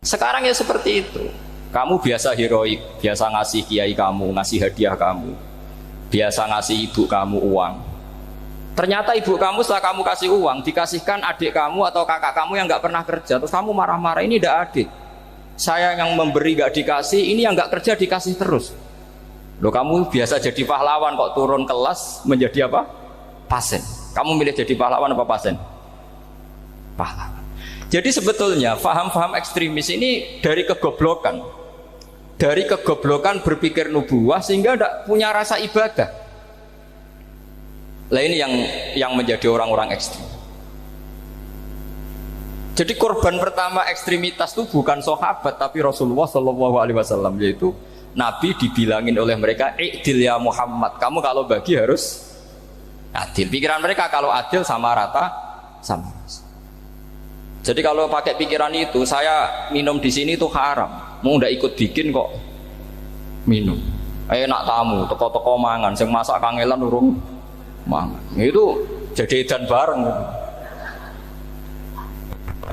Sekarang ya seperti itu. Kamu biasa heroik, biasa ngasih kiai kamu, ngasih hadiah kamu, biasa ngasih ibu kamu uang. Ternyata ibu kamu setelah kamu kasih uang dikasihkan adik kamu atau kakak kamu yang nggak pernah kerja, terus kamu marah-marah, ini tidak adil. Saya yang memberi nggak dikasih, ini yang nggak kerja dikasih terus. Loh, kamu biasa jadi pahlawan kok turun kelas menjadi apa? Pasien. Kamu milih jadi pahlawan apa pasien? Pahlawan. Jadi sebetulnya faham-faham ekstremis ini dari kegoblokan. Dari kegoblokan berpikir nubuwah sehingga tidak punya rasa ibadah. Lah ini yang menjadi orang-orang ekstrim. Jadi korban pertama ekstremitas itu bukan sahabat tapi Rasulullah Shallallahu Alaihi Wasallam, yaitu Nabi dibilangin oleh mereka, "I'dil ya Muhammad, kamu kalau bagi harus adil." Pikiran mereka kalau adil sama rata sama. Jadi kalau pakai pikiran itu, saya minum di sini itu haram. Mau ndak ikut bikin kok minum. Enak tamu, toko-toko mangan, sing masak kangelan urung mangan. Itu jadi edan bareng.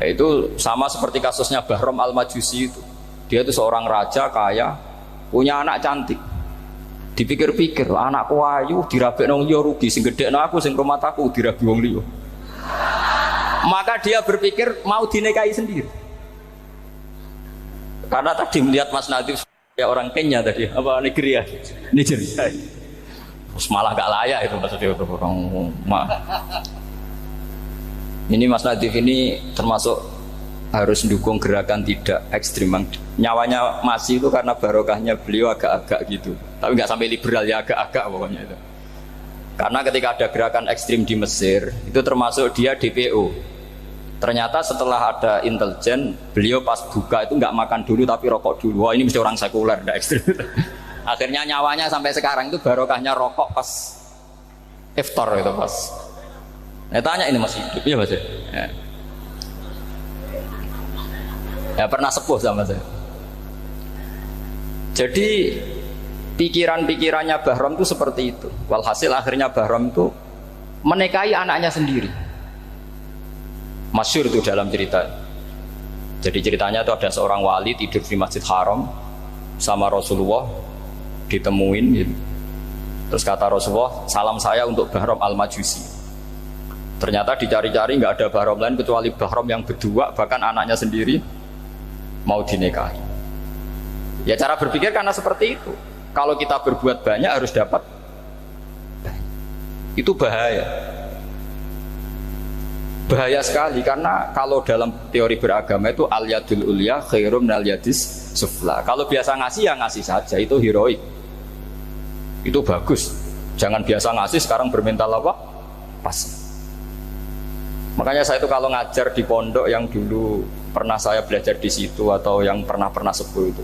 Itu sama seperti kasusnya Bahram Al-Majusi itu. Dia itu seorang raja kaya, punya anak cantik. Dipikir-pikir, anakku ayu dirabek nang liya rugi, sing gedhekno aku sing rumah aku dirabi wong liya. Maka dia berpikir mau dinikahi sendiri. Karena tadi melihat Mas Nadif ya orang Kenya tadi, apa Nigeria. Terus malah gak layak itu maksudnya orang. Ini Mas Nadif ini termasuk harus mendukung gerakan tidak ekstrim. Nyawanya masih itu karena barokahnya beliau agak-agak gitu. Tapi nggak sampai liberal ya, agak-agak pokoknya itu. Karena ketika ada gerakan ekstrim di Mesir, itu termasuk dia DPO. Ternyata setelah ada intelijen, beliau pas buka itu nggak makan dulu tapi rokok dulu. Wah, ini mesti orang sekuler, tidak ekstrim. Akhirnya nyawanya sampai sekarang itu barokahnya rokok pas iftar itu pas. Saya tanya ini masih hidup ya Mas ya? Ya pernah sepuh sama saya. Jadi pikiran-pikirannya Bahram itu seperti itu. Walhasil akhirnya Bahram itu menikahi anaknya sendiri. Masyhur itu dalam cerita. Jadi ceritanya itu ada seorang wali tidur di Masjid Haram sama Rasulullah, ditemuin gitu. Terus kata Rasulullah, salam saya untuk Bahram Al-Majusi. Ternyata dicari-cari nggak ada Bahram lain kecuali Bahram yang berdua, bahkan anaknya sendiri mau dinikahi. Ya cara berpikir karena seperti itu. Kalau kita berbuat banyak harus dapat banyak. Itu bahaya. Bahaya sekali karena kalau dalam teori beragama itu al-yadul ulya khairum minal yadis sufla. Kalau biasa ngasih ya ngasih saja, itu heroik. Itu bagus. Jangan biasa ngasih sekarang bermental apa? Pas. Makanya saya itu kalau ngajar di pondok yang dulu pernah saya belajar di situ atau yang pernah sepuh itu,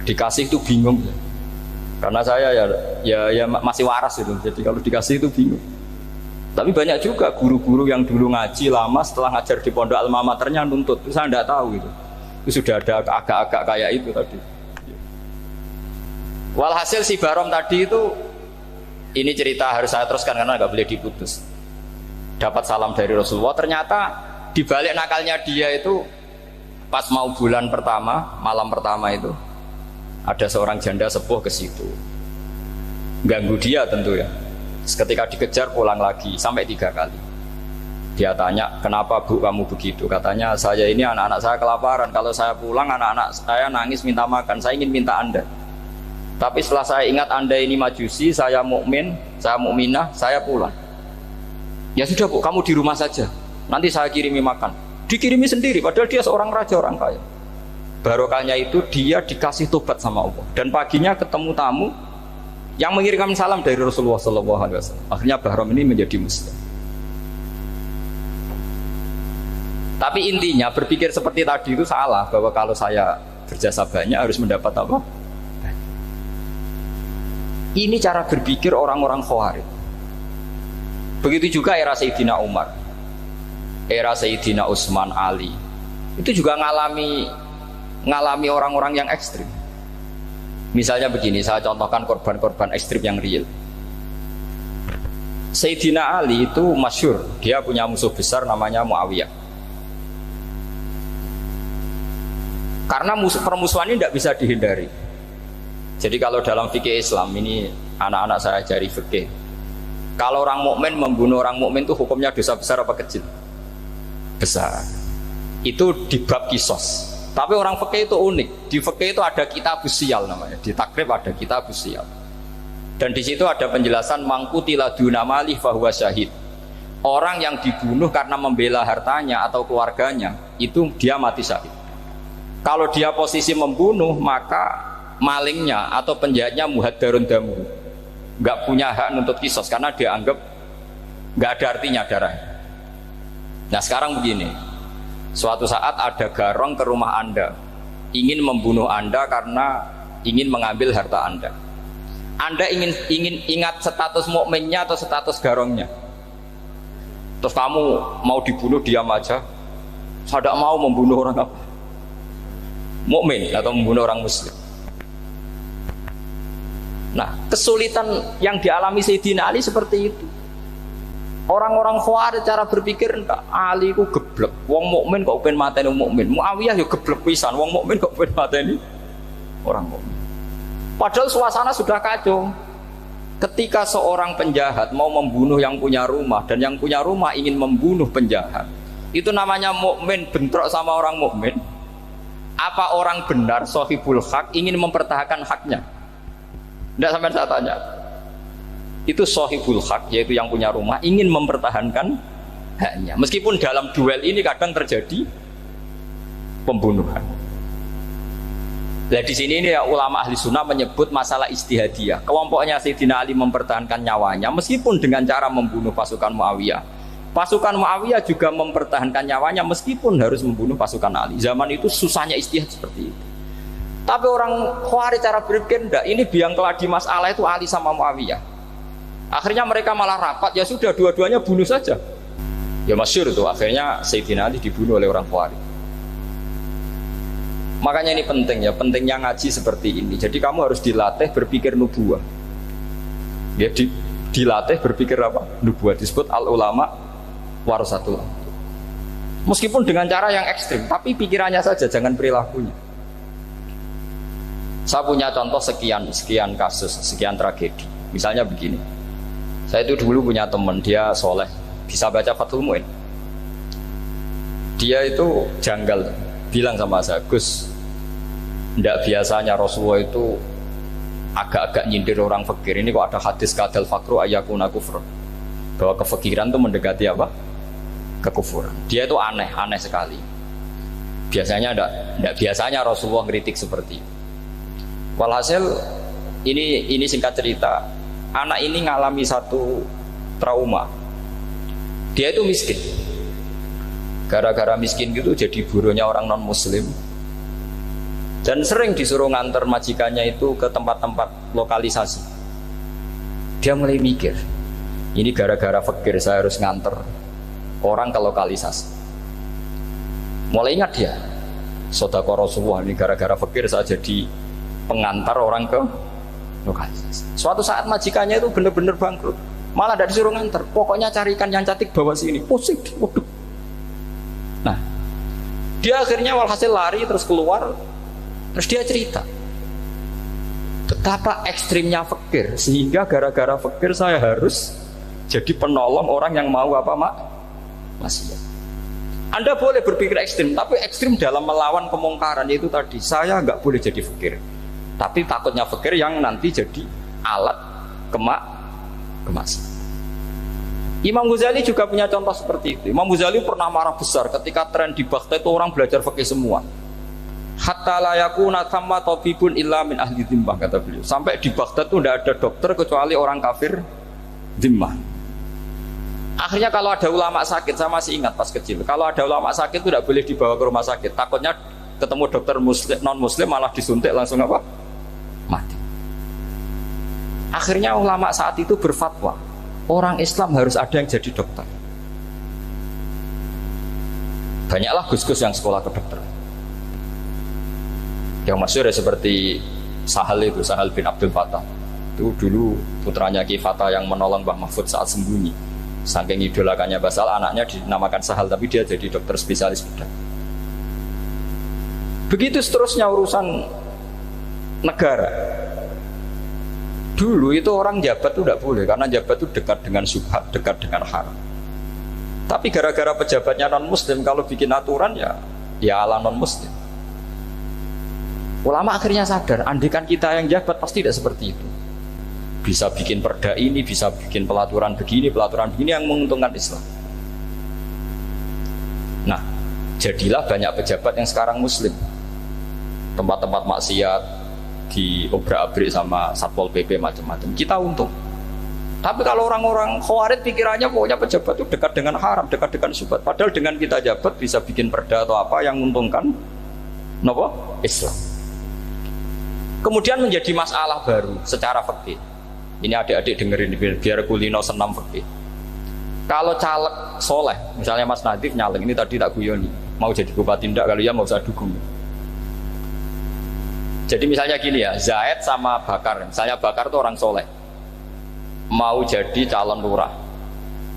dikasih itu bingung. Karena saya ya masih waras itu. Jadi kalau dikasih itu bingung. Tapi banyak juga guru-guru yang dulu ngaji lama setelah ngajar di pondok alma maternya nuntut. Itu saya tidak tahu gitu. Itu sudah ada agak-agak kayak itu tadi. Walhasil si Bahram tadi itu, ini cerita harus saya teruskan karena nggak boleh diputus. Dapat salam dari Rasulullah. Ternyata di balik nakalnya dia itu pas mau bulan pertama, malam pertama itu ada seorang janda sepuh ke situ. Ganggu dia tentu ya. Ketika dikejar pulang lagi sampai 3 kali. Dia tanya, kenapa Bu kamu begitu? Katanya, saya ini anak-anak saya kelaparan. Kalau saya pulang anak-anak saya nangis minta makan. Saya ingin minta Anda. Tapi setelah saya ingat Anda ini majusi, saya mukmin, saya mukminah, saya pulang. Ya sudah Bu, kamu di rumah saja. Nanti saya kirimi makan. Dikirimi sendiri, padahal dia seorang raja, orang kaya. Barokahnya itu dia dikasih tobat sama Allah. Dan paginya ketemu tamu yang mengirimkan salam dari Rasulullah SAW. Akhirnya Bahram ini menjadi Muslim. Tapi intinya berpikir seperti tadi itu salah, bahwa kalau saya berjasa banyak harus mendapat apa? Ini cara berpikir orang-orang Khawarij. Begitu juga era Sayyidina Umar, era Sayyidina Utsman, Ali. Itu juga ngalami orang-orang yang ekstrim. Misalnya begini, saya contohkan korban-korban ekstrim yang real. Sayyidina Ali itu masyhur, dia punya musuh besar namanya Muawiyah. Karena permusuhan ini tidak bisa dihindari. Jadi kalau dalam fikih Islam ini anak-anak saya ajari fikih. Kalau orang mukmin membunuh orang mukmin itu hukumnya dosa besar apa kecil? Besar. Itu di bab kisos. Tapi orang fikih itu unik. Di fikih itu ada kitabus siyal namanya. Di takrib ada kitabus siyal. Dan di situ ada penjelasan mangkutila duna malih fahuwa syahid. Orang yang dibunuh karena membela hartanya atau keluarganya itu dia mati syahid. Kalau dia posisi membunuh, maka malingnya atau penjahatnya muhaddarun damu, nggak punya hak nuntut kisos karena dia anggap nggak ada artinya darah. Nah sekarang begini, suatu saat ada garong ke rumah Anda, ingin membunuh Anda karena ingin mengambil harta Anda. Anda ingin ingat status mukminnya atau status garongnya. Terus kamu mau dibunuh diam aja, saya tidak mau membunuh orang apa? Mukmin atau membunuh orang muslim. Nah, kesulitan yang dialami Sayyidina Ali seperti itu. Orang-orang Khawarij cara berpikir enggak, Ali ku geblek. Wong mukmin kok pengen mateni wong mukmin. Muawiyah ya geblek pisan, wong mukmin kok pengen mateni orang mukmin. Padahal suasana sudah kacau. Ketika seorang penjahat mau membunuh yang punya rumah dan yang punya rumah ingin membunuh penjahat, itu namanya mukmin bentrok sama orang mukmin. Apa orang benar sahibul hak ingin mempertahankan haknya? Tidak sampai saya tanya. Itu sahibul hak, yaitu yang punya rumah ingin mempertahankan haknya. Meskipun dalam duel ini kadang terjadi pembunuhan. Nah di sini ini ya, ulama ahli sunnah menyebut masalah ijtihadiyah. Kelompoknya Sayyidina Ali mempertahankan nyawanya meskipun dengan cara membunuh pasukan Muawiyah. Pasukan Muawiyah juga mempertahankan nyawanya meskipun harus membunuh pasukan Ali. Zaman itu susahnya ijtihad seperti itu. Tapi orang Khawarij cara berpikir enggak, ini biang keladi masalah itu Ali sama Muawiyah. Akhirnya mereka malah rapat, ya sudah dua-duanya bunuh saja. Ya masyhur itu, akhirnya Sayyidina Ali dibunuh oleh orang Khawarij. Makanya ini penting ya, pentingnya ngaji seperti ini. Jadi kamu harus dilatih berpikir nubuwah. Ya dilatih berpikir apa? Nubuwah, disebut al-ulama warasatul. Meskipun dengan cara yang ekstrim, tapi pikirannya saja, jangan perilakunya. Saya punya contoh sekian kasus, sekian tragedi. Misalnya begini, saya itu dulu punya teman, dia soleh, bisa baca Fathul Mu'in. Dia itu janggal, bilang sama saya, Gus, tidak biasanya Rasulullah itu agak-agak nyindir orang fakir. Ini kok ada hadis kadal fakru ayakuna kufur, bahwa kefakiran itu mendekati apa? Kekufuran. Dia itu aneh sekali. Biasanya tidak biasanya Rasulullah ngeritik seperti itu. Walhasil ini singkat cerita, anak ini ngalami satu trauma. Dia itu miskin. Gara-gara miskin gitu jadi burunya orang non muslim. Dan sering disuruh nganter majikannya itu ke tempat-tempat lokalisasi. Dia mulai mikir, ini gara-gara fakir saya harus nganter orang ke lokalisasi. Mulai ingat dia, Sodaqah Rasulullah, ini gara-gara fakir saya jadi pengantar orang ke lokalisasi. Suatu saat majikannya itu benar-benar bangkrut, malah tidak disuruh nganter, pokoknya carikan yang cantik bawa sini. Pusing, waduh. Nah, dia akhirnya walhasil lari terus keluar, terus dia cerita betapa ekstrimnya fakir, sehingga gara-gara fakir saya harus jadi penolong orang yang mau apa maksiat. Anda boleh berpikir ekstrim, tapi ekstrim dalam melawan kemungkaran itu tadi. Saya nggak boleh jadi fakir, tapi takutnya fakir yang nanti jadi alat kemaksiatan. Imam Ghazali juga punya contoh seperti itu. Imam Ghazali pernah marah besar ketika tren di Baghdad itu orang belajar fikih semua. Hatta la yakuna thamma tabibun illa min ahli dhimmah, kata beliau. Sampai di Baghdad itu tidak ada dokter kecuali orang kafir dhimmah. Akhirnya kalau ada ulama sakit, saya masih ingat pas kecil, kalau ada ulama sakit itu tidak boleh dibawa ke rumah sakit. Takutnya ketemu dokter muslim, non muslim malah disuntik langsung apa? Mati. Akhirnya ulama saat itu berfatwa, orang Islam harus ada yang jadi dokter. Banyaklah gus-gus yang sekolah ke dokter. Yang masyhur ya seperti Sahal itu, Sahal bin Abdul Fattah. Itu dulu putranya Ki Fattah yang menolong Mbah Mahfud saat sembunyi. Saking idolakannya Basal, anaknya dinamakan Sahal, tapi dia jadi dokter spesialis bedah. Begitu seterusnya urusan negara. Dulu itu orang jabat itu tidak boleh, karena jabat itu dekat dengan syubhat, dekat dengan haram. Tapi gara-gara pejabatnya non muslim, kalau bikin aturan ya ala non muslim. Ulama akhirnya sadar, andikan kita yang jabat pasti tidak seperti itu. Bisa bikin perda ini, bisa bikin pelaturan begini yang menguntungkan Islam. Nah, jadilah banyak pejabat yang sekarang muslim. Tempat-tempat maksiat diobrak-abrik sama Satpol PP macam-macam. Kita untung. Tapi kalau orang-orang khawarij pikirannya pokoknya pejabat itu dekat dengan haram, dekat dengan syubhat. Padahal dengan kita jabat bisa bikin perda atau apa yang menguntungkan Islam. Kemudian menjadi masalah baru secara fikih. Ini adik-adik dengerin biar kulino senam fikih. Kalau caleg soleh, misalnya Mas Nadif nyaleng, ini tadi tak guyoni, mau jadi bupati ndak, kalau ya mau usah dukung. Jadi misalnya gini ya, Zaid sama Bakar, misalnya Bakar itu orang soleh, mau jadi calon lurah.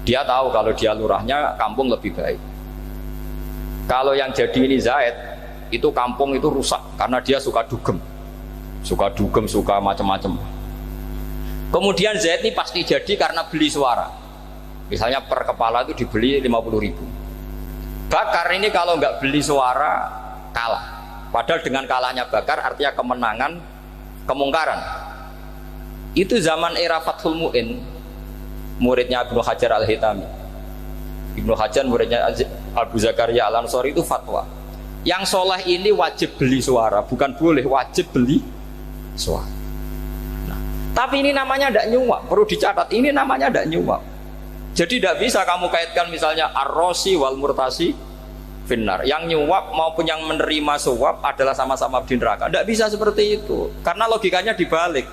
Dia tahu kalau dia lurahnya kampung lebih baik. Kalau yang jadi ini Zaid, itu kampung itu rusak karena dia suka dugem, suka macam-macam. Kemudian Zaid ini pasti jadi karena beli suara. Misalnya per kepala itu dibeli 50.000. Bakar ini kalau nggak beli suara kalah. Padahal dengan kalahnya Bakar artinya kemenangan, kemungkaran. Itu zaman era Fathul Mu'in, muridnya Ibnu Hajar Al-Hitami. Ibnu Hajar muridnya Abu Zakaria Al-Ansori itu fatwa. Yang soleh ini wajib beli suara, bukan boleh, wajib beli suara. Nah, tapi ini namanya tidak nyuap, perlu dicatat. Ini namanya tidak nyuap. Jadi tidak bisa kamu kaitkan misalnya ar-rosi wal murtasi finnar. Yang nyuap maupun yang menerima suap adalah sama-sama di neraka. Tidak bisa seperti itu. Karena logikanya dibalik.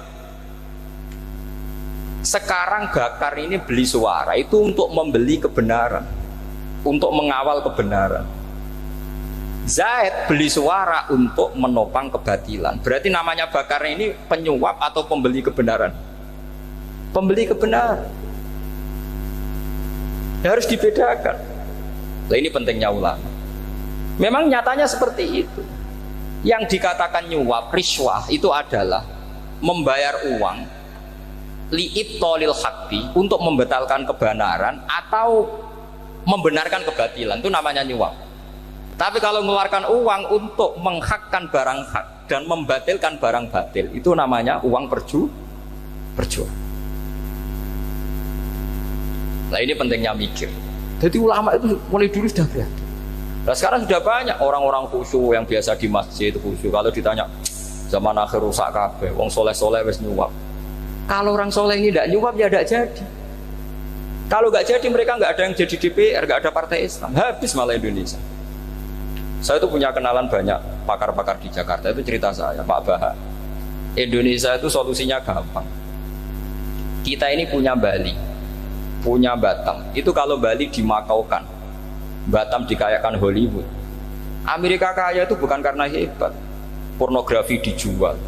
Sekarang Bakar ini beli suara itu untuk membeli kebenaran, untuk mengawal kebenaran. Zaid beli suara untuk menopang kebatilan. Berarti namanya Bakar ini penyuap atau pembeli kebenaran? Pembeli kebenaran. Harus dibedakan. Nah, ini pentingnya ulama. Memang nyatanya seperti itu. Yang dikatakan nyuap, riswah itu adalah membayar uang li'ibtolil haqqi, untuk membatalkan kebenaran atau membenarkan kebatilan, itu namanya nyuap. Tapi kalau mengeluarkan uang untuk menghakkan barang hak dan membatalkan barang batil, itu namanya uang perjuangan. Nah, ini pentingnya mikir. Jadi ulama itu mulai dulu sudah berhati. Nah, sekarang sudah banyak orang-orang khusyuk yang biasa di masjid itu khusyuk. Kalau ditanya zaman akhir rusak kabeh, wong soleh-soleh wis nyuap. Kalau orang soleh ini tidak nyuap ya tidak jadi. Kalau nggak jadi mereka nggak ada yang jadi DPR, nggak ada partai Islam, habis malah Indonesia. Saya itu punya kenalan banyak pakar-pakar di Jakarta, itu cerita saya, Pak Baha. Indonesia itu solusinya gampang. Kita ini punya Bali, punya Batam. Itu kalau Bali dimakaukan, Batam dikayakan Hollywood. Amerika kaya itu bukan karena hebat, pornografi dijual,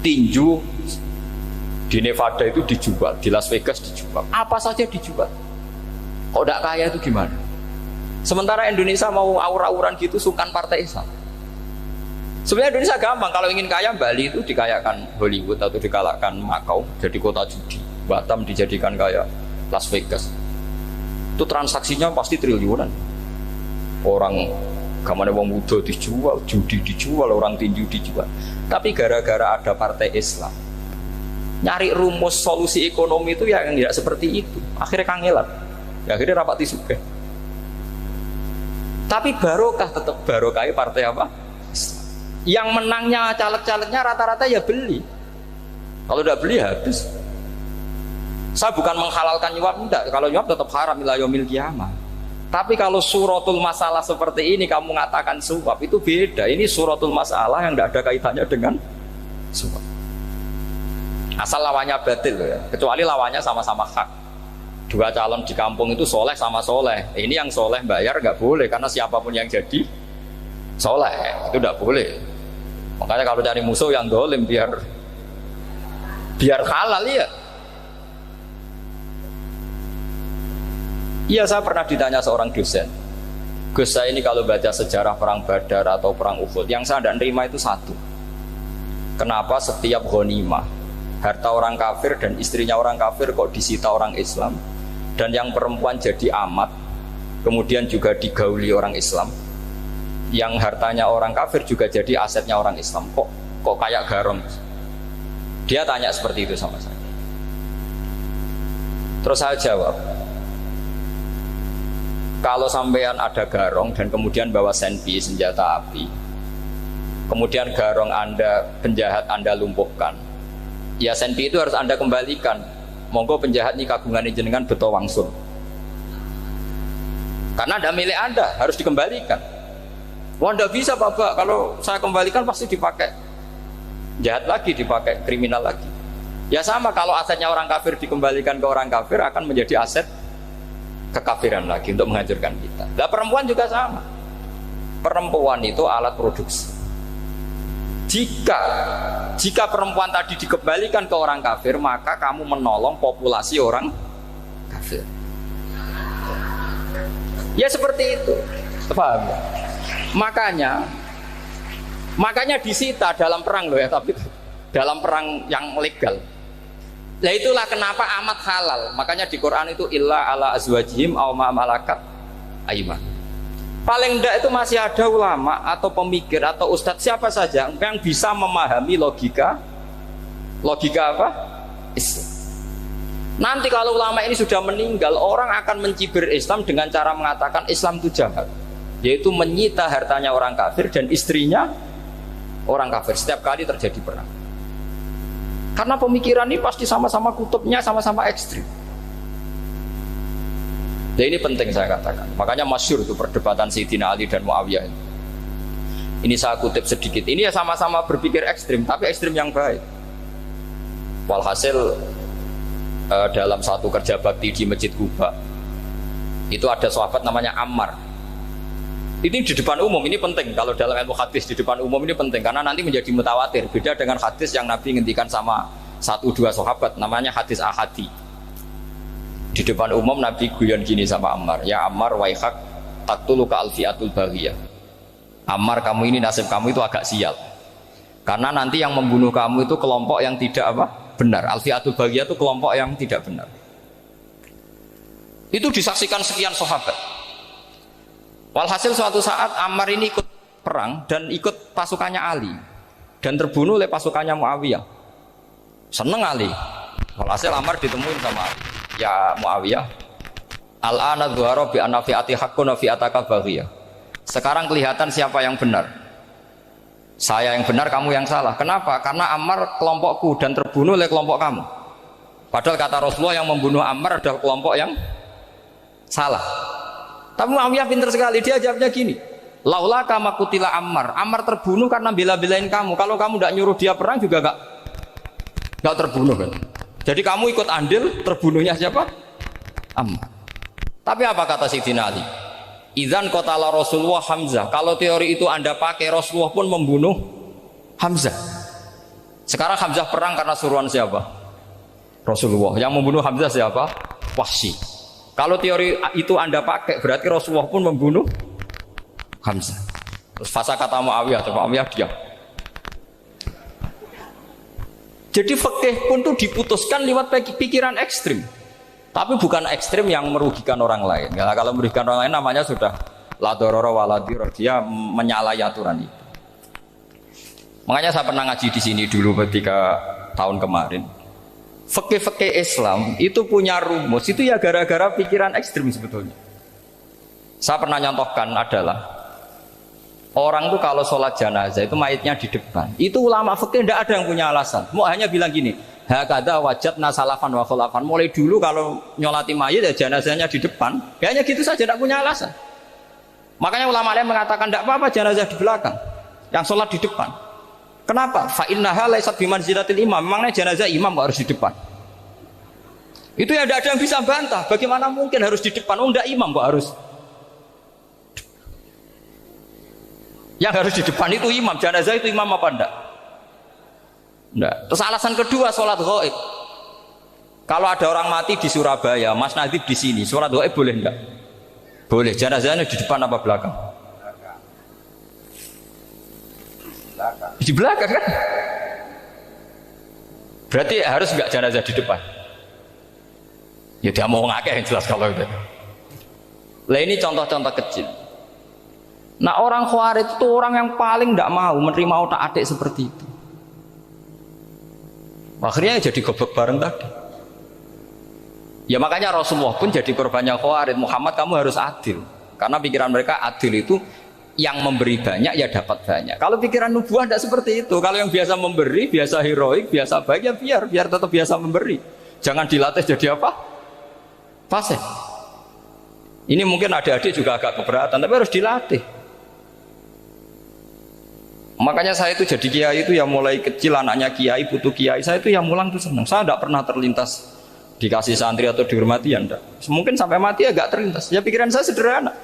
tinju di Nevada itu dijual, di Las Vegas dijual, apa saja dijual. Kok tidak kaya itu gimana? Sementara Indonesia mau aur-auran gitu, sungkan partai Islam. Sebenarnya Indonesia gampang, kalau ingin kaya Bali itu dikayakan Hollywood atau dikalahkan Makau jadi kota judi, Batam dijadikan kayak Las Vegas. Itu transaksinya pasti triliunan. Orang gamane wong muda dijual, judi dijual, orang tinju dijual. Tapi gara-gara ada partai Islam, nyari rumus solusi ekonomi itu yang tidak seperti itu. Akhirnya kangelan. Ya, akhirnya rapati suka. Tapi barokah, tetap barokah partai apa? Islam. Yang menangnya caleg-calegnya rata-rata ya beli. Kalau tidak beli habis. Saya bukan menghalalkan nyuap, enggak. Kalau nyuap tetap haram ila yaumil qiyamah. Tapi kalau suratul masalah seperti ini kamu mengatakan suap, itu beda. Ini suratul masalah yang tidak ada kaitannya dengan suap. Asal lawannya batil ya. Kecuali lawannya sama-sama hak. Dua calon di kampung itu soleh sama soleh. Ini yang soleh bayar nggak boleh, karena siapapun yang jadi soleh itu nggak boleh. Makanya kalau cari musuh yang dolim biar halal ya. Iya, saya pernah ditanya seorang dosen, Gus, saya ini kalau baca sejarah perang Badar atau perang Uhud, yang saya tidak nerima itu satu. Kenapa setiap ghanimah harta orang kafir dan istrinya orang kafir kok disita orang Islam, dan yang perempuan jadi amat, kemudian juga digauli orang Islam, yang hartanya orang kafir juga jadi asetnya orang Islam, kok kayak garong. Dia tanya seperti itu sama saya. Terus saya jawab, kalau sampean ada garong dan kemudian bawa senpi, senjata api, kemudian garong Anda, penjahat Anda lumpuhkan, ya senpi itu harus Anda kembalikan. Monggo penjahat ini kagungan jenengan beto wangsul, karena ada milik Anda, harus dikembalikan. Wah, tidak bisa Bapak, kalau saya kembalikan pasti dipakai jahat lagi, dipakai kriminal lagi. Ya sama, kalau asetnya orang kafir dikembalikan ke orang kafir akan menjadi aset kekafiran lagi untuk menghancurkan kita. Nah, perempuan juga sama. Perempuan itu alat produksi. Jika perempuan tadi dikembalikan ke orang kafir, maka kamu menolong populasi orang kafir. Ya seperti itu. Paham ya? Makanya disita dalam perang loh ya, tapi dalam perang yang legal. Nah itulah kenapa amat halal. Makanya di Quran itu illa ala azwajihim aw ma malakat aiman. Paling enggak itu masih ada ulama atau pemikir atau ustadz siapa saja yang bisa memahami logika apa? Islam. Nanti kalau ulama ini sudah meninggal, orang akan mencibir Islam dengan cara mengatakan Islam itu jahat, yaitu menyita hartanya orang kafir dan istrinya orang kafir setiap kali terjadi perang. Karena pemikiran ini pasti sama-sama kutubnya sama-sama ekstrim. Nah ini penting saya katakan. Makanya masyhur itu perdebatan Sayyidina Ali dan Muawiyah. Ini saya kutip sedikit. Ini ya sama-sama berpikir ekstrim, tapi ekstrim yang baik. Walhasil dalam satu kerja bakti di Masjid Kuba, itu ada sahabat namanya Ammar. Ini di depan umum, ini penting. Kalau dalam ilmu hadis di depan umum ini penting, karena nanti menjadi mutawatir. Beda dengan hadis yang Nabi ngendikan sama 1-2 sahabat, namanya hadis ahadi. Di depan umum Nabi guyon gini sama Ammar, ya Ammar waihak taktuluka alfiatul baghiyah. Ammar, kamu ini nasib kamu itu agak sial, karena nanti yang membunuh kamu itu kelompok yang tidak benar. Alfiatul baghiyah itu kelompok yang tidak benar. Itu disaksikan sekian sahabat. Walhasil suatu saat Ammar ini ikut perang dan ikut pasukannya Ali dan terbunuh oleh pasukannya Muawiyah. Seneng Ali. Walhasil Ammar ditemuin sama Ali. Ya Muawiyah, al-ana dhuhara bi anna fi'ati haqqun wa fi'ataka baghiyah. Sekarang kelihatan siapa yang benar. Saya yang benar, kamu yang salah. Kenapa? Karena Ammar kelompokku dan terbunuh oleh kelompok kamu. Padahal kata Rasulullah yang membunuh Ammar adalah kelompok yang salah. Tapi Muawiyah pintar sekali, dia jawabnya gini, laula kama kutila Ammar. Ammar terbunuh karena bela-belain kamu. Kalau kamu tidak nyuruh dia perang juga nggak terbunuh kan. Jadi kamu ikut andil terbunuhnya siapa? Ammar. Tapi apa kata Sayyidina Ali? Idzan qatala Rasulullah Hamzah. Kalau teori itu Anda pakai, Rasulullah pun membunuh Hamzah. Sekarang Hamzah perang karena suruhan siapa? Rasulullah. Yang membunuh Hamzah siapa? Wahsy. Kalau teori itu Anda pakai, berarti Rasulullah pun membunuh Hamzah. Terus fasa kata Muawiyah, Muawiyah diam. Jadi fikih pun tuh diputuskan lewat pikiran ekstrim. Tapi bukan ekstrim yang merugikan orang lain. Ya, kalau merugikan orang lain namanya sudah la dororo wa la dirar. Dia menyalahi aturan itu. Makanya saya pernah ngaji di sini dulu ketika tahun kemarin. Fikih-fikih Islam itu punya rumus, itu ya gara-gara pikiran ekstrim sebetulnya. Saya pernah nyontohkan adalah orang tuh kalau sholat jenazah itu mayitnya di depan. Itu ulama fikih tidak ada yang punya alasan. Mau hanya bilang gini, hakadha wajadna salafan wa khulafan. Mulai dulu kalau nyolati mayit ya jenazahnya di depan. Ya hanya gitu saja, tidak punya alasan. Makanya ulama lain mengatakan tidak apa-apa jenazah di belakang, yang sholat di depan. Kenapa? Fa innaha laysat bimanzilatil imam. Memangnya jenazah imam kok harus di depan? Itu ya tidak ada yang bisa bantah. Bagaimana mungkin harus di depan? Oh, enggak, imam kok harus. Yang harus di depan itu imam. Jenazah itu imam apa enggak? Enggak. Terus alasan kedua, sholat ghaib. Kalau ada orang mati di Surabaya, Mas Nadib di sini, sholat ghaib boleh enggak? Boleh. Jenazahnya di depan apa belakang? Di belakang kan? Berarti harus enggak jenazah di depan? Ya dia mau ngakeh yang jelas kalau itu. Lah ini contoh-contoh kecil. Nah orang Khawarij itu orang yang paling tidak mau menerima otak-atik seperti itu. Akhirnya jadi goblok bareng tadi. Ya makanya Rasulullah pun jadi korbannya Khawarij. Muhammad kamu harus adil. Karena pikiran mereka adil itu yang memberi banyak ya dapat banyak. Kalau pikiran nubuah tidak seperti itu. Kalau yang biasa memberi, biasa heroik, biasa baik ya biar tetap biasa memberi. Jangan dilatih jadi apa? Fasih. Ini mungkin adik-adik juga agak keberatan, tapi harus dilatih. Makanya saya itu jadi kiai itu ya mulai kecil anaknya kiai, putu kiai, saya itu yang mulang tuh senang. Saya tidak pernah terlintas dikasih santri atau dihormati ya enggak. Mungkin sampai mati agak terlintas. Ya pikiran saya sederhana.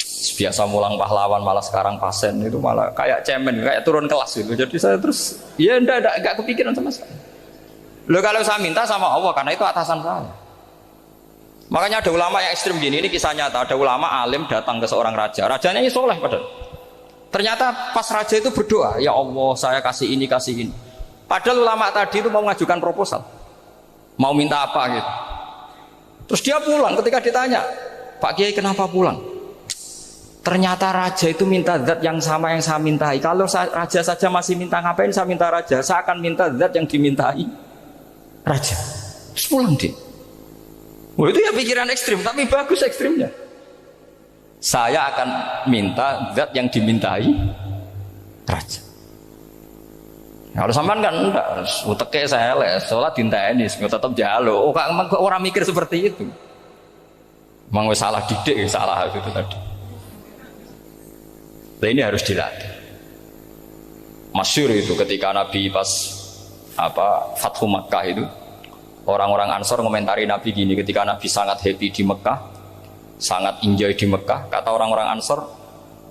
Biasa mulang pahlawan malah sekarang pasen itu malah kayak cemen, kayak turun kelas gitu. Jadi saya terus ya enggak kepikiran sama sekali. Loh kalau saya minta sama Allah karena itu atasan saya. Makanya ada ulama yang ekstrim gini, ini kisah nyata. Ada ulama alim datang ke seorang raja. Rajanya ini soleh padahal. Ternyata pas raja itu berdoa, ya Allah saya kasih ini. Padahal ulama tadi itu mau mengajukan proposal, mau minta apa gitu. Terus dia pulang ketika ditanya, Pak Kiai kenapa pulang? Ternyata raja itu minta zat yang sama yang saya mintai. Kalau raja saja masih minta, ngapain saya minta raja? Saya akan minta zat yang dimintai raja. Terus pulang dia. Wah itu ya pikiran ekstrim, tapi bagus ekstrimnya. Saya akan minta zat yang dimintai raja. Kalau sampean kan enggak, uteke saya les, sholat dinteni, tetap jalo. Oh, orang mikir seperti itu. Memang salah didik, salah itu tadi. Nah, ini harus dilatih. Masyhur itu ketika Nabi pas Fathu Makkah itu, orang-orang Ansor komentari Nabi gini, ketika Nabi sangat happy di Mekah, sangat enjoy di Mekah, kata orang-orang Ansor,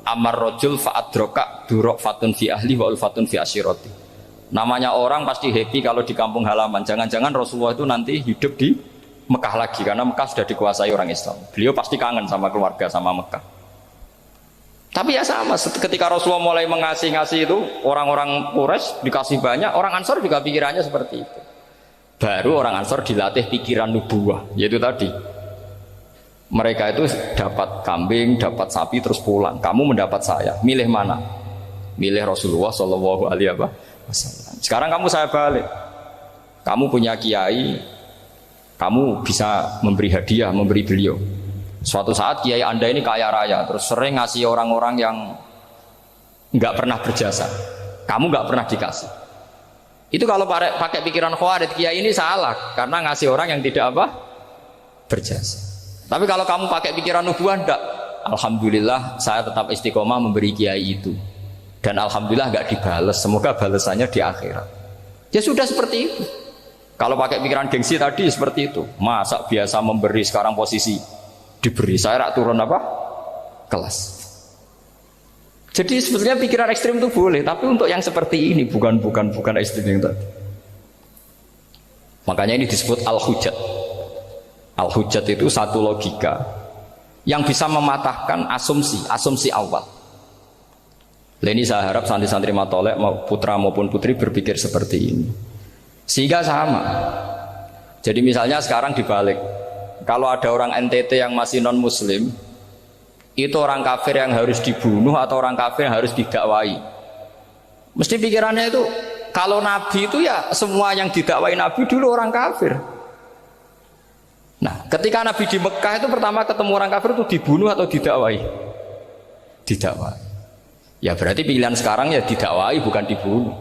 amar rojul fa'adroka durok fatun fi ahli wa ulfatun fi asyiroti. Namanya orang pasti happy kalau di kampung halaman. Jangan-jangan Rasulullah itu nanti hidup di Mekah lagi, karena Mekah sudah dikuasai orang Islam. Beliau pasti kangen sama keluarga, sama Mekah. Tapi ya sama, ketika Rasulullah mulai ngasih itu, orang-orang Quraisy dikasih banyak, orang Ansor juga pikirannya seperti itu. Baru orang Ansor dilatih pikiran nubuwah, yaitu tadi. Mereka itu dapat kambing, dapat sapi terus pulang. Kamu mendapat saya, milih mana? Milih Rasulullah Shallallahu Alaihi Wasallam. Sekarang kamu saya balik. Kamu punya kiai, kamu bisa memberi hadiah, memberi beliau. Suatu saat kiai Anda ini kaya raya, terus sering ngasih orang-orang yang nggak pernah berjasa. Kamu nggak pernah dikasih. Itu kalau pakai pikiran Khawarij, kiai ini salah karena ngasih orang yang tidak berjasa. Tapi kalau kamu pakai pikiran nubuah, enggak. Alhamdulillah saya tetap istiqomah memberi kiai itu. Dan alhamdulillah enggak dibales. Semoga balasannya di akhirat. Ya sudah seperti itu. Kalau pakai pikiran gengsi tadi seperti itu. Masa biasa memberi sekarang posisi diberi, saya rak turun kelas. Jadi sebetulnya pikiran ekstrim itu boleh, tapi untuk yang seperti ini bukan ekstrim yang tadi. Makanya ini disebut al-hujjat. Al-hujjat itu satu logika yang bisa mematahkan asumsi awal. Ini saya harap santri-santri matolek putra maupun putri berpikir seperti ini. Sehingga sama. Jadi misalnya sekarang dibalik. Kalau ada orang NTT yang masih non muslim, itu orang kafir yang harus dibunuh atau orang kafir yang harus didakwai. Mesti pikirannya itu kalau Nabi itu ya semua yang didakwai Nabi dulu orang kafir. Nah, ketika Nabi di Mekah itu pertama ketemu orang kafir itu dibunuh atau didakwai? Didakwai. Ya berarti pilihan sekarang ya didakwai bukan dibunuh.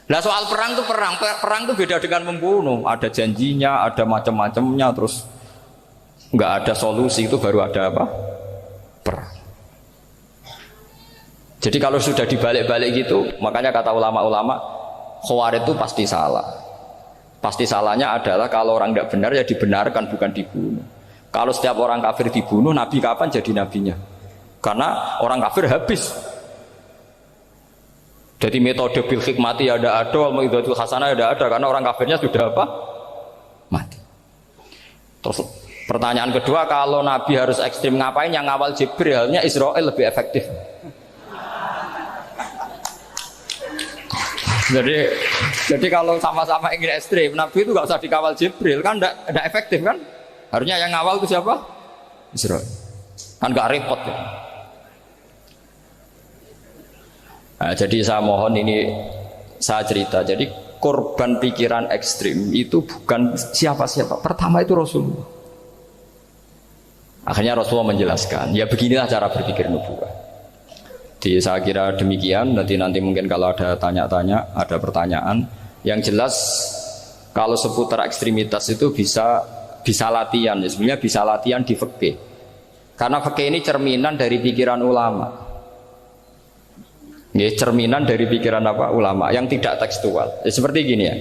Nah soal perang itu perang itu beda dengan membunuh. Ada janjinya, ada macam-macamnya, terus nggak ada solusi, itu baru ada perang. Jadi kalau sudah dibalik-balik gitu, makanya kata ulama-ulama Khawarij itu pasti salah. Pasti salahnya adalah kalau orang tidak benar ya dibenarkan, bukan dibunuh. Kalau setiap orang kafir dibunuh, Nabi kapan jadi nabinya? Karena orang kafir habis. Jadi metode bil hikmati ada, mau'izatul hasanah ada, karena orang kafirnya sudah mati. Terus Pertanyaan kedua, kalau Nabi harus ekstrim ngapain? Yang ngawal Jibril, halnya Israel lebih efektif. Jadi kalau sama-sama ingin ekstrim, Nabi itu nggak usah dikawal Jibril, kan nggak efektif kan? Harusnya yang ngawal itu siapa? Israel. Kan nggak repot ya. Nah, jadi saya mohon ini saya cerita. Jadi korban pikiran ekstrim itu bukan siapa-siapa. Pertama itu Rasulullah. Akhirnya Rasulullah menjelaskan, ya beginilah cara berpikir nubuwah. Jadi saya kira demikian. Nanti mungkin kalau ada tanya-tanya, ada pertanyaan. Yang jelas kalau seputar ekstremitas itu bisa latihan. Ya, sebenarnya bisa latihan di fikih. Karena fikih ini cerminan dari pikiran ulama. Ya, cerminan dari pikiran apa? Ulama yang tidak tekstual. Ya, seperti gini ya.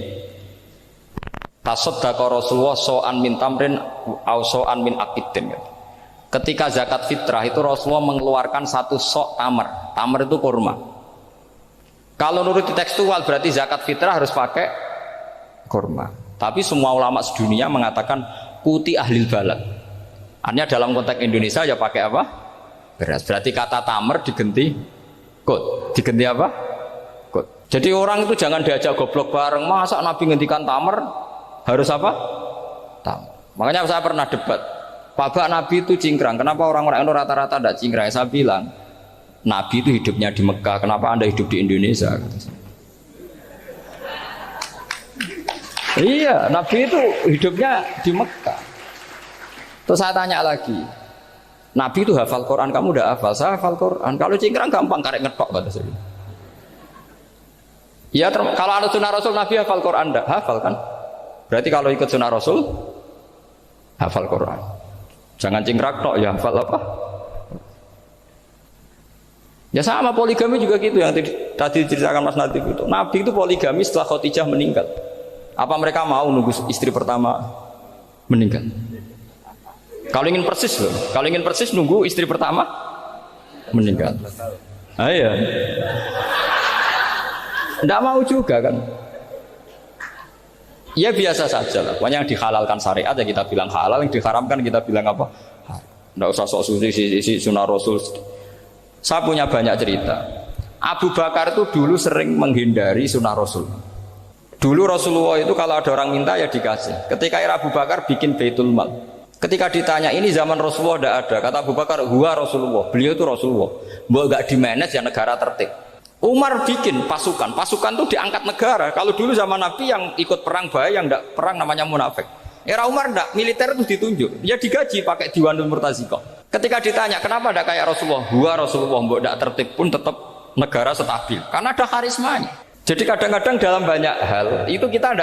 Tasaddaqa Rasulullah so'an min tamrin au so'an min aqidin. Ketika zakat fitrah itu Rasulullah mengeluarkan satu sok tamar. Tamar itu kurma. Kalau menurut tekstual berarti zakat fitrah harus pakai kurma. Tapi semua ulama sedunia mengatakan kuti ahlil balad. Artinya dalam konteks Indonesia ya pakai apa? Beras. Berarti kata tamar diganti kut. Diganti apa? Kut. Jadi orang itu jangan diajak goblok bareng. Masa Nabi ngendikan tamar harus apa? Tamar. Makanya saya pernah debat. Pak Nabi itu cingkrang. Kenapa orang-orang itu rata-rata tidak cingkrang? Saya bilang, Nabi itu hidupnya di Mekah. Kenapa Anda hidup di Indonesia? Iya, Nabi itu hidupnya di Mekah. Terus saya tanya lagi, Nabi itu hafal Quran, kamu udah hafal? Saya hafal Quran. Kalau cingkrang gampang, karek ngetok kata saya. Ya, kalau ada sunnah Rasul, Nabi hafal Quran enggak? Hafal kan? Berarti kalau ikut sunnah Rasul, hafal Quran. Jangan cingkrak tok ya, hafal apa? Ya sama poligami juga gitu yang tadi diceritakan Mas Nadif itu. Nabi itu poligami setelah Khadijah meninggal. Apa mereka mau nunggu istri pertama meninggal? Kalau ingin persis loh, kalau ingin persis nunggu istri pertama meninggal. Ah iya. Nggak mau juga kan? Ya biasa saja lah. Pokoknya yang dihalalkan syariat ya kita bilang halal, yang diharamkan kita bilang apa? Nggak usah sok suci sunnah Rasul. Saya punya banyak cerita. Abu Bakar itu dulu sering menghindari sunnah Rasul. Dulu Rasulullah itu kalau ada orang minta ya dikasih. Ketika era Abu Bakar bikin Baitul Mal. Ketika ditanya ini zaman Rasulullah tidak ada. Kata Abu Bakar, huwa Rasulullah. Beliau itu Rasulullah. Mau nggak di-manage ya negara tertib. Umar bikin pasukan itu diangkat negara. Kalau dulu zaman Nabi yang ikut perang bahaya, yang tidak perang namanya munafik. Era Umar tidak, militer itu ditunjuk. Dia digaji pakai Diwanul Murtazikoh. Ketika ditanya kenapa tidak kayak Rasulullah, huwa Rasulullah, mbok tidak tertib pun tetap negara stabil. Karena ada karismanya. Jadi kadang-kadang dalam banyak hal itu kita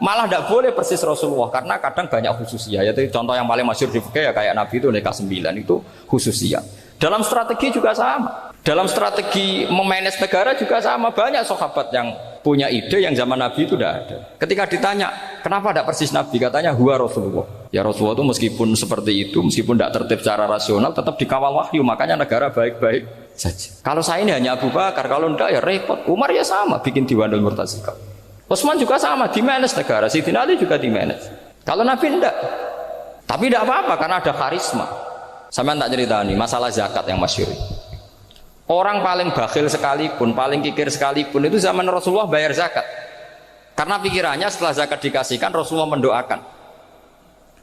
malah tidak boleh persis Rasulullah karena kadang banyak khususiyah. Yaitu contoh yang paling masyhur di fikih ya kayak Nabi itu nikah 9 itu khususiyah. Dalam strategi juga sama. Dalam strategi memanage negara juga sama. Banyak sahabat yang punya ide yang zaman Nabi itu tidak ada. Ketika ditanya, kenapa tidak persis Nabi? Katanya, huwa Rasulullah. Ya Rasulullah itu meskipun seperti itu, meskipun tidak tertib secara rasional, tetap dikawal wahyu. Makanya negara baik-baik saja. Kalau saya ini hanya Abu Bakar, kalau tidak ya repot. Umar ya sama, bikin Diwanul Murtazikoh. Utsman juga sama, di-manage negara. Sayyidina Ali juga di-manage. Kalau Nabi tidak. Tapi tidak apa-apa, karena ada karisma. Sampai tak cerita nih, masalah zakat yang masyhur. Orang paling bakhil sekalipun, paling kikir sekalipun itu zaman Rasulullah bayar zakat. Karena pikirannya setelah zakat dikasihkan Rasulullah mendoakan.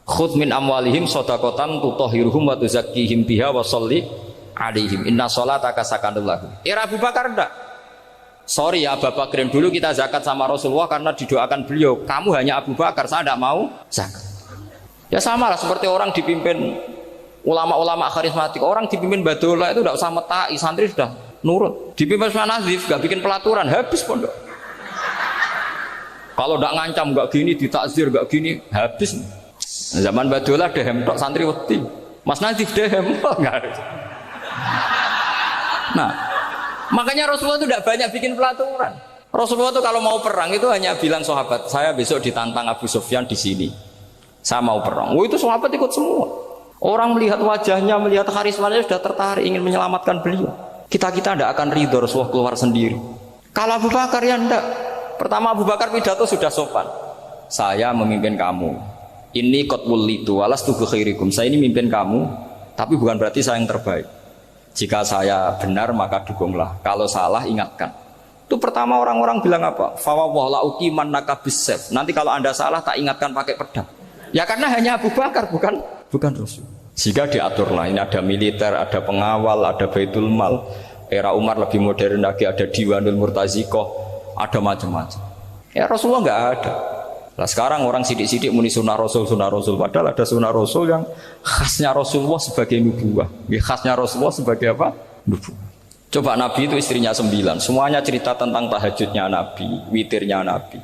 Khudh min amwalihim shadaqatan tutahhiruhum wa tuzakkihim biha wa sholli alaihim. Inna sholataka sakanul lahum. Era Abu Bakar enggak. Sorry ya Abu Bakrin, dulu kita zakat sama Rasulullah karena didoakan beliau. Kamu hanya Abu Bakar, saya tidak mau zakat. Ya sama lah seperti orang dipimpin ulama-ulama karismatik, orang dipimpin Badola itu tidak usah metai, santri sudah nurut. Dipimpin Usman Nazif, gak bikin pelaturan, habis pondok. Kalau tidak ngancam, gak gini, ditakzir, gak gini, habis. Zaman Badola dehem tok santri wedi. Mas Nazif dehem nggak ada. Nah, makanya Rasulullah itu tidak banyak bikin pelaturan. Rasulullah itu kalau mau perang itu hanya bilang sahabat, saya besok ditantang Abu Sufyan di sini. Saya mau perang. Oh itu sahabat ikut semua. Orang melihat wajahnya, melihat karismanya sudah tertarik ingin menyelamatkan beliau. Kita tidak akan ridho Rasulullah keluar sendiri. Kalau Abu Bakar ya enggak. Pertama Abu Bakar pidato sudah sopan. Saya memimpin kamu. Ini qad wullitu walastu bi khairikum. Saya ini mimpin kamu, tapi bukan berarti saya yang terbaik. Jika saya benar maka dukunglah. Kalau salah ingatkan. Itu pertama orang-orang bilang apa? Fa wallahu uqiman nakabisef. Nanti kalau Anda salah tak ingatkan pakai pedang. Ya karena hanya Abu Bakar bukan Rasul. Jika diaturlah ini ada militer, ada pengawal, ada Baitul Mal. Era Umar lebih modern lagi, ada Diwanul Murtazikoh, ada macam-macam. Ya Rasulullah nggak ada. Nah sekarang orang sidik-sidik muni sunnah Rasul, padahal ada sunnah Rasul yang khasnya Rasulullah sebagai nubuwah. Khasnya Rasulullah sebagai apa? Nubuwah. Coba Nabi itu istrinya 9, semuanya cerita tentang tahajudnya Nabi, witirnya Nabi.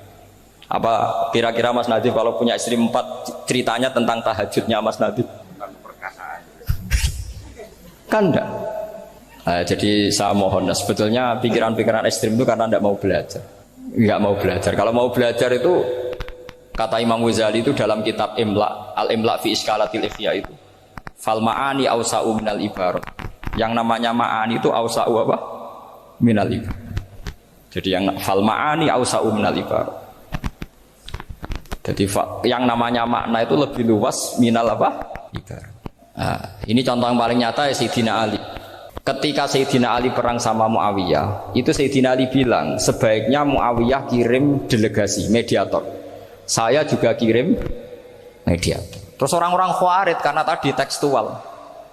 Apa kira-kira Mas Nadif kalau punya istri 4 ceritanya tentang tahajudnya Mas Nadif? Kan enggak. Nah, jadi saya mohon, sebetulnya pikiran-pikiran ekstrim itu karena enggak mau belajar. Enggak mau belajar. Kalau mau belajar itu kata Imam Ghazali itu dalam kitab Imla, Al-Imla fi Iskalatil Ikhya itu. Fal ma'ani awsa'u minal ibarat. Yang namanya ma'ani itu awsa'u apa? Minal ibarat. Jadi yang fal ma'ani awsa'u minal ibarat. Jadi yang namanya makna itu lebih luas minal apa? Ibarat. Nah, ini contoh yang paling nyata ya Sayyidina Ali. Ketika Sayyidina Ali perang sama Muawiyah, itu Sayyidina Ali bilang sebaiknya Muawiyah kirim delegasi mediator. Saya juga kirim mediator. Terus orang-orang Khawarij karena tadi tekstual.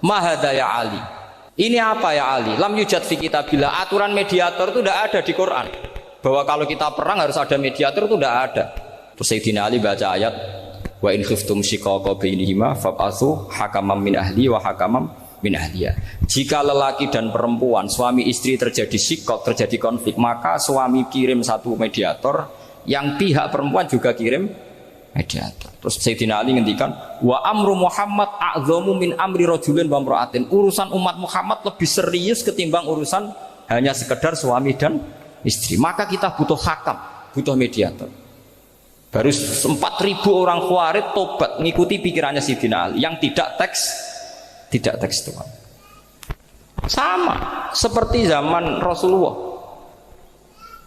Mahadha ya Ali. Ini apa ya Ali? Lam yujad fi kitabillah. Aturan mediator itu tidak ada di Quran. Bahwa kalau kita perang harus ada mediator itu tidak ada. Terus Sayyidina Ali baca ayat wa in khiftum shiqaqa bainihima fab'atsu hakaman min ahli wa hakaman min ahliya. Jika lelaki dan perempuan, suami istri terjadi shiqaq, terjadi konflik, maka suami kirim satu mediator, yang pihak perempuan juga kirim mediator. Terus Sayyidina Ali ngendikan wa amru Muhammad a'dhamu min amri rajulin wa imra'atin. Urusan umat Muhammad lebih serius ketimbang urusan hanya sekedar suami dan istri. Maka kita butuh hakam, butuh mediator. Baru 4.000 orang Khawarij tobat mengikuti pikirannya Sayyidina Ali yang tidak tekstual. Sama seperti zaman Rasulullah.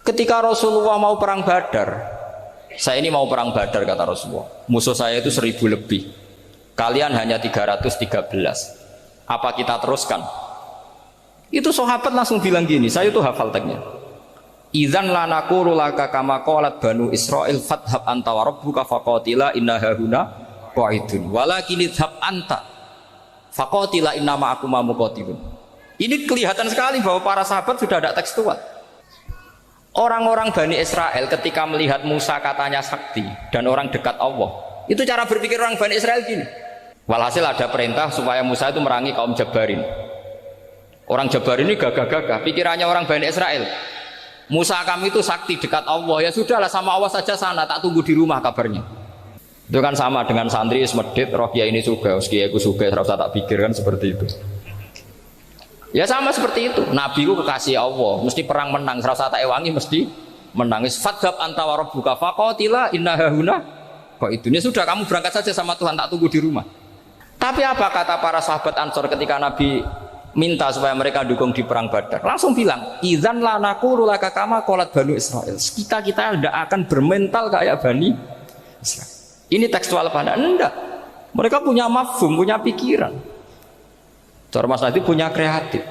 Ketika Rasulullah mau perang Badar, saya ini mau perang Badar kata Rasulullah. Musuh saya itu 1.000 lebih. Kalian hanya 313. Apa kita teruskan? Itu sahabat langsung bilang gini, saya itu hafal teksnya. Idzan la naqulu laka kama qalat banu Israil fathab anta wa rabbuka faqatila inna hahuna qa'idun. Walakin idhab anta faqatila inna ma'akum muqatilun. Ini kelihatan sekali bahwa para sahabat sudah ada tekstual. Orang-orang Bani Israel ketika melihat Musa katanya sakti dan orang dekat Allah, itu cara berpikir orang Bani Israel gini. Walhasil ada perintah supaya Musa itu merangi kaum Jabarin. Orang Jabarin ini gagah-gagah. Pikirannya orang Bani Israel, Musa kami itu sakti dekat Allah, ya sudahlah sama Allah saja sana, tak tunggu di rumah kabarnya. Itu kan sama dengan santri semedit, roh kiai ini juga, kiai aku juga, serasa tak pikir kan seperti itu. Ya sama seperti itu. Nabi itu kekasih Allah, mesti perang menang. Serasa tak ewangi mesti menang. Fadhab anta wa rabbuka faqatila inna hahuna qa'idun. Ya sudah kamu berangkat saja sama Tuhan, tak tunggu di rumah. Tapi apa kata para sahabat Ansor ketika Nabi minta supaya mereka dukung di perang Badar? Langsung bilang, idzan la naqulu laka kama qalat banu Israil. Kita tidak akan bermental kayak Bani Israil. Ini tekstual pada enggak. Mereka punya mafhum, punya pikiran. Cara Mas Nadif punya kreatif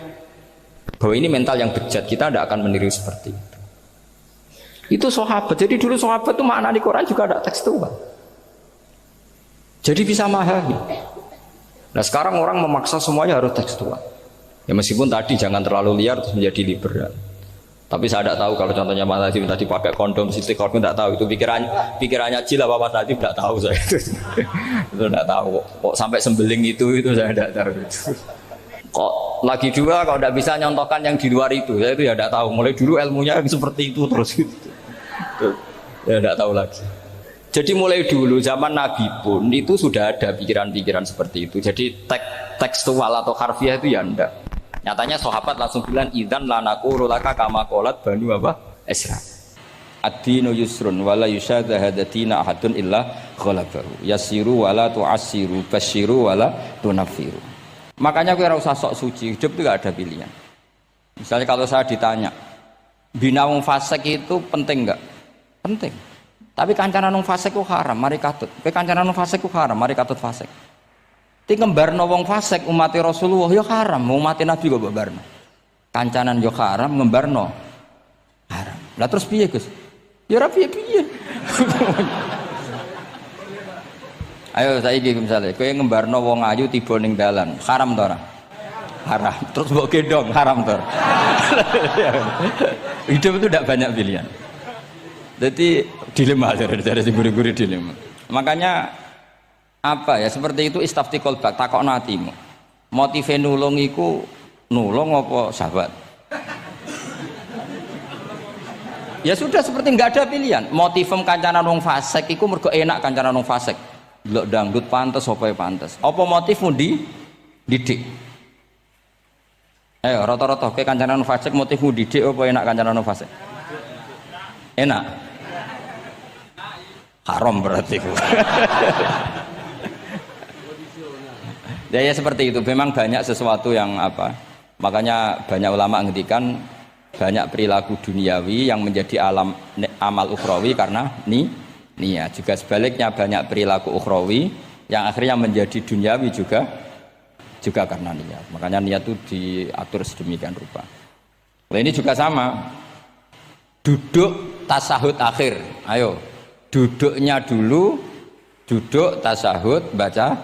bahwa ini mental yang bejat, kita tidak akan meniru seperti itu. Itu sahabat. Jadi dulu sahabat itu makna di Quran juga ada tekstual. Jadi bisa memahami. Nah sekarang orang memaksa semuanya harus tekstual. Ya meskipun tadi jangan terlalu liar terus menjadi liberal. Tapi saya tidak tahu kalau contohnya Mas Nadif tadi pakai kondom, silikon, tidak tahu itu pikirannya Jil apa Mas Nadif tidak tahu saya itu tidak tahu. Kok sampai sembeling itu saya tidak tahu itu. Kok lagi juga kalau tidak bisa nyontohkan yang di luar itu, saya itu ya tidak tahu. Mulai dulu ilmunya seperti itu terus gitu. Ya tidak tahu lagi. Jadi mulai dulu zaman Nabi pun itu sudah ada pikiran-pikiran seperti itu. Jadi tekstual atau harfiah itu ya enggak. Nyatanya sahabat langsung bilang idzan la naqulu laka kama qalat banu apa? Isra. Ad-dinu yusrun wala yusyadahadatina ahadun illa ghalabahu. Yasiru wala tu'assiru basyiru wala tunaffiru. Makanya ora usah sok suci, hidup itu gak ada pilihan. Misalnya kalau saya ditanya, bina wong fasik itu penting enggak? Penting. Tapi kancanan wong fasik ku haram, mari katut. Kowe kancanan wong fasik ku haram, mari katut fasik. Ti ngembarno wong fasik umat Rasulullah ya haram, umat Nabi kok barno. Kancanan yo haram, ngembarno haram. Lah terus piye, Gus? Ya ora piye-piye. Ayo saiki misale kowe ngembarno wong ayu tiba ning dalan, haram ta ora? Haram. Terus mbok gendong, haram ta ora? Hidup itu tidak banyak pilihan. Jadi dilema dari guru-guru dilema. Makanya apa ya seperti itu istafti kolbak takokno atimu. Motive nulung iku nulung apa sahabat? Ya sudah seperti nggak ada pilihan. Motivem kancanan wong fasik iku mergo enak kancanan wong fasik. Delok dangdut pantes apa pantes. Apa motifmu didik? Ayo rata-rata ke kancanan wong fasik motifmu didik apa enak kancanan wong fasik? Enak. Haram berarti. Ya seperti itu. Memang banyak sesuatu yang apa? Makanya banyak ulama ngendikan banyak perilaku duniawi yang menjadi amal ukhrawi karena niat. Juga sebaliknya banyak perilaku ukhrawi yang akhirnya menjadi duniawi juga karena niat. Makanya niat itu diatur sedemikian rupa. Nah, ini juga sama. Duduk tasahud akhir. Ayo. Duduknya dulu, duduk tasahud, baca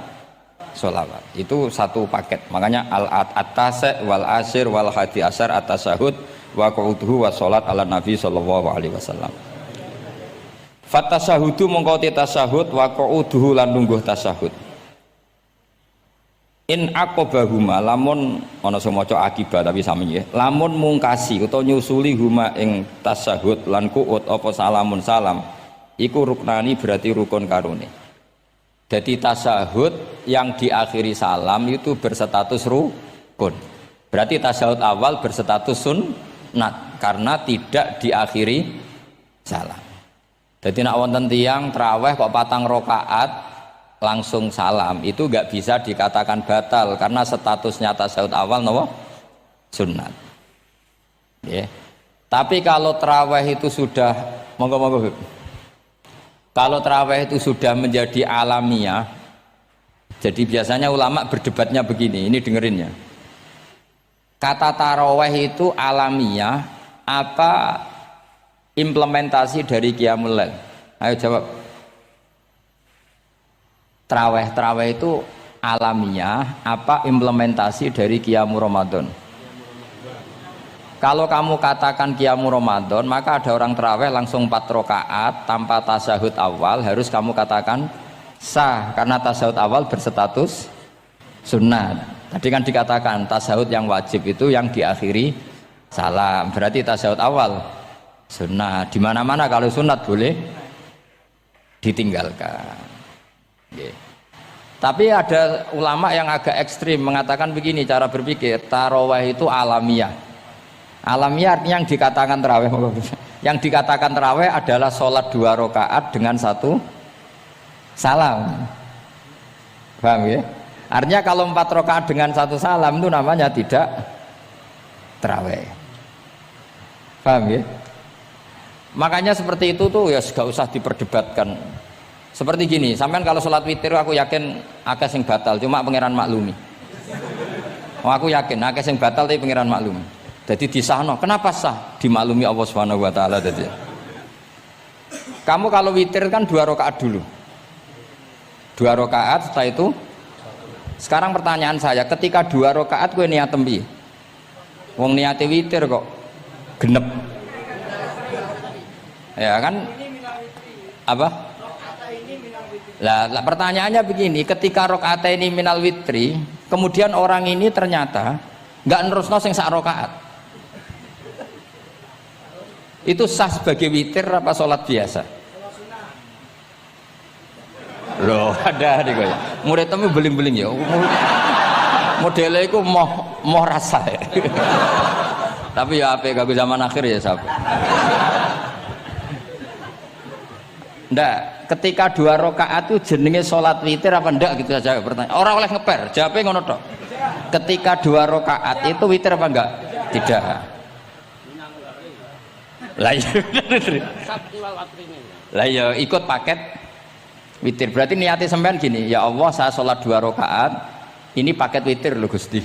sholawat. Itu satu paket. Makanya al-atasek wal asir wal hadi asar at-tasahud wa qu'uduhu wa sholat ala nabi sallallahu alaihi wasallam. Fatasahudu mengkoti tasahud wa qu'uduhu lan nungguh tasahud. In aqobahuma lamun ana sing maca akibat tapi sami nggih. Lamun mungkasi utawa nyusuli huma ing tasahud lan qu'ud apa salamun salam. Iku ruknani berarti rukun karone. Jadi tasahud yang diakhiri salam itu berstatus rukun. Berarti tasahud awal berstatus sunnat karena tidak diakhiri salam. Jadi nak wonten tiyang traweh kok 4 rakaat langsung salam itu enggak bisa dikatakan batal karena statusnya tasahud awal napa? Sunnat. Ya. Tapi kalau traweh itu sudah monggo-monggo kalau tarawih itu sudah menjadi alamiah, jadi biasanya ulama berdebatnya begini, ini dengerin ya. Kata tarawih itu alamiah, apa implementasi dari Qiyamul Lail? Ayo jawab. Tarawih itu alamiah, apa implementasi dari Qiyamul Ramadan? Kalau kamu katakan Qiyamul Ramadan, maka ada orang tarawih langsung 4 rakaat tanpa tasahud awal, harus kamu katakan sah karena tasahud awal berstatus sunnat. Tadi kan dikatakan tasahud yang wajib itu yang diakhiri salam, berarti tasahud awal sunnat. Di mana-mana kalau sunnat boleh ditinggalkan. Okay. Tapi ada ulama yang agak ekstrim mengatakan begini cara berpikir, tarawih itu alamiah. Alamiah artinya yang dikatakan tarawih, yang dikatakan tarawih adalah sholat 2 rakaat dengan 1 salam. Paham ya? Artinya kalau 4 rakaat dengan 1 salam itu namanya tidak tarawih. Paham ya? Makanya seperti itu tuh ya gak usah diperdebatkan. Seperti gini, sampean kalau sholat witir aku yakin akeh sing batal, cuma pangeran maklumi. Aku yakin akeh sing batal tapi pangeran maklumi. Jadi disahno, kenapa sah? Dimaklumi Allah Subhanahu wa taala jadi. Kamu kalau witir kan 2 rakaat dulu. 2 rakaat setelah itu. Sekarang pertanyaan saya, ketika 2 rakaat kowe niat tembi. Wong niate witir kok genep. Ya kan? Apa? Lah pertanyaannya begini, ketika rakaat ini minal witri, kemudian orang ini ternyata enggak nerusno sing sak rakaat. Itu sah sebagai witir apa sholat biasa? Loh ada nih kaya murid temu beling-beling ya modelnya itu mau rasa ya. Tapi ya apa kagak zaman akhir ya sahabat. Ndak, ketika 2 rakaat itu jenenge sholat witir apa ndak gitu saja pertanyaan. Orang oleh ngeper, jawabnya ngono tok. Ketika 2 rakaat itu witir apa enggak? Tidak. Lah iya. Lah iya ikut paket witir. Berarti niatnya sampean gini, ya Allah saya sholat 2 rakaat, ini paket witir loh Gusti.